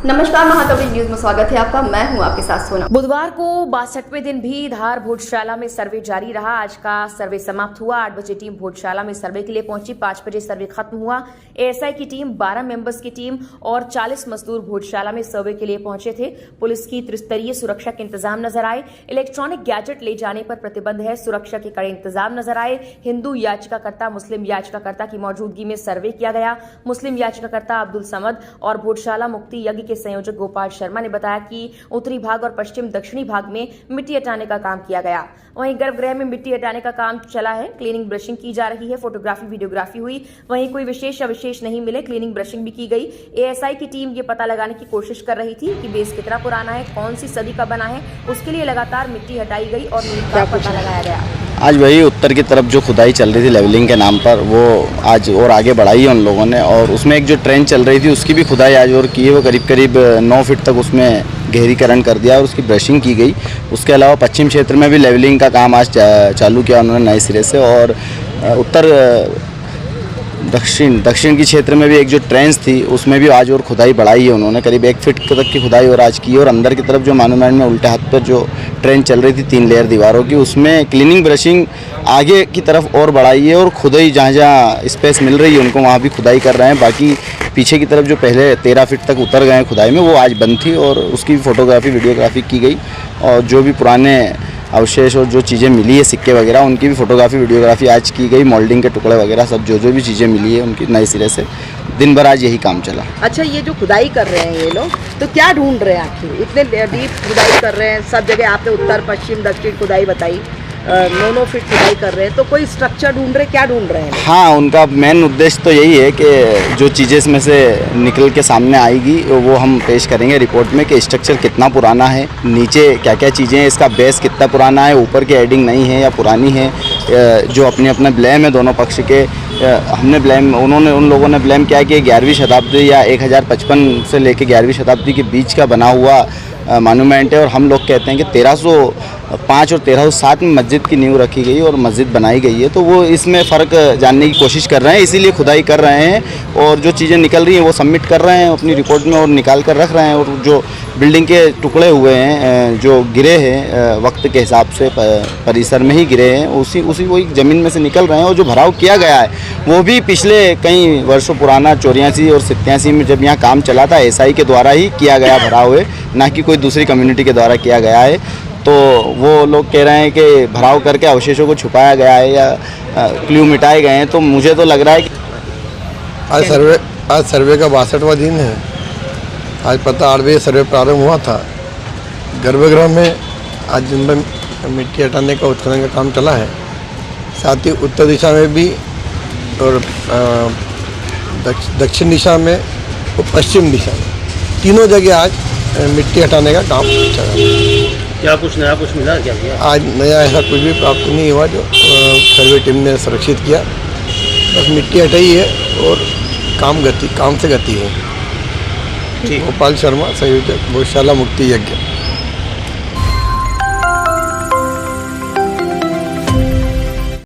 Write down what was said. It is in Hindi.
नमस्कार, महाकवि न्यूज में स्वागत है आपका। मैं हूं आपके साथ सोना। बुधवार को 62वें दिन भी धार भोजशाला में सर्वे जारी रहा। आज का सर्वे समाप्त हुआ। 8 बजे टीम भोजशाला में सर्वे के लिए पहुंची। 5 बजे सर्वे खत्म हुआ। एएसआई की टीम, 12 मेंबर्स की टीम और 40 मजदूर भोजशाला में सर्वे के लिए पहुंचे थे। पुलिस की त्रिस्तरीय सुरक्षा के इंतजाम नजर आए। इलेक्ट्रॉनिक गैजेट ले जाने पर प्रतिबंध है। सुरक्षा के कड़े इंतजाम नजर आए। हिंदू याचिकाकर्ता, मुस्लिम याचिकाकर्ता की मौजूदगी में सर्वे किया गया। मुस्लिम याचिकाकर्ता अब्दुल समद और भोजशाला मुक्ति यज्ञ के संयोजक गोपाल शर्मा ने बताया कि उत्तरी भाग और पश्चिम दक्षिणी भाग में मिट्टी हटाने का काम किया गया। वहीं गर्भगृह में मिट्टी हटाने का काम चला है। क्लीनिंग ब्रशिंग की जा रही है। फोटोग्राफी, वीडियोग्राफी हुई। वहीं कोई विशेष अविशेष नहीं मिले। क्लीनिंग ब्रशिंग भी की गई। एएसआई की टीम ये पता लगाने की कोशिश कर रही थी कि बेस कितना पुराना है, कौन सी सदी का बना है। उसके लिए लगातार मिट्टी हटाई गई और नींव का पता लगाया गया। आज वही उत्तर की तरफ जो खुदाई चल रही थी लेवलिंग के नाम पर, वो आज और आगे बढ़ाई है उन लोगों ने। और उसमें एक जो ट्रेन चल रही थी उसकी भी खुदाई आज और की है। वो करीब 9 फीट तक उसमें गहरीकरण कर दिया और उसकी ब्रशिंग की गई। उसके अलावा पश्चिम क्षेत्र में भी लेवलिंग का काम आज चालू किया उन्होंने नए सिरे से। और उत्तर दक्षिण की क्षेत्र में भी एक जो ट्रेंच थी उसमें भी आज और खुदाई बढ़ाई है उन्होंने। करीब 1 फीट तक की खुदाई और आज की। और अंदर की तरफ जो मानूमेंट में उल्टे हाथ पर जो ट्रेन चल रही थी 3 लेयर दीवारों की, उसमें क्लीनिंग ब्रशिंग आगे की तरफ और बढ़ाई है। और खुदाई जहाँ स्पेस मिल रही है उनको वहाँ भी खुदाई कर रहे हैं। बाकी पीछे की तरफ जो पहले 13 फीट तक उतर गए खुदाई में, वो आज बंद थी और उसकी फोटोग्राफी, वीडियोग्राफी की गई। और जो भी पुराने अवशेष और जो चीज़ें मिली है, सिक्के वगैरह, उनकी भी फोटोग्राफी, वीडियोग्राफी आज की गई। मोल्डिंग के टुकड़े वगैरह सब जो भी चीज़ें मिली है उनकी नए सिरे से। दिन भर आज यही काम चला। अच्छा, ये जो खुदाई कर रहे हैं ये लोग, तो क्या ढूंढ रहे हैं आखिर? इतने डीप खुदाई कर रहे हैं, सब जगह आपने उत्तर पश्चिम दक्षिण खुदाई बताई, 9 फीट खुदाई कर रहे हैं, तो कोई स्ट्रक्चर ढूंढ रहे, क्या ढूंढ रहे हैं? हाँ, उनका मेन उद्देश्य तो यही है कि जो चीज़ें इसमें से निकल के सामने आएगी वो हम पेश करेंगे रिपोर्ट में, कि स्ट्रक्चर कितना पुराना है, नीचे क्या क्या चीज़ें हैं, इसका बेस कितना पुराना है, ऊपर की एडिंग नहीं है या पुरानी है। जो अपने ब्लेम है दोनों पक्ष के, हमने ब्लेम, उन लोगों ने ब्लेम किया कि 11वीं शताब्दी या 1055 से लेकर 11वीं शताब्दी के बीच का बना हुआ मानूमेंट है। और हम लोग कहते हैं कि 1305 और 1307 में मस्जिद की नींव रखी गई और मस्जिद बनाई गई है। तो वो इसमें फ़र्क जानने की कोशिश कर रहे हैं, इसीलिए खुदाई कर रहे हैं। और जो चीज़ें निकल रही हैं वो सबमिट कर रहे हैं अपनी रिपोर्ट में और निकाल कर रख रहे हैं। और जो बिल्डिंग के टुकड़े हुए हैं, जो गिरे हैं वक्त के हिसाब से परिसर में ही गिरे हैं, उसी वही ज़मीन में से निकल रहे हैं। और जो भराव किया गया है वो भी पिछले कई वर्षों पुराना 84 और 87 में जब यहाँ काम चला था, एएसआई के द्वारा ही किया गया भराव है, ना कि कोई दूसरी कम्युनिटी के द्वारा किया गया है। तो वो लोग कह रहे हैं कि भराव करके अवशेषों को छुपाया गया है या क्ल्यू मिटाए गए हैं। तो मुझे तो लग रहा है कि आज सर्वे का 62वां दिन है। आज 8 बजे सर्वे प्रारंभ हुआ था। गर्भगृह में आज दिन भर मिट्टी हटाने का, उत्खनन का काम चला है। साथ ही उत्तर दिशा में भी और दक्षिण दिशा में और पश्चिम दिशा में, तीनों जगह आज मिट्टी हटाने का काम चल रहा है। क्या कुछ नया कुछ मिला क्या भैया? आज नया ऐसा कुछ भी प्राप्त नहीं हुआ जो सर्वे टीम ने सुरक्षित किया। बस मिट्टी हटाई है और काम से गति है। गोपाल शर्मा, संयोजक, भोजशाला मुक्ति यज्ञ।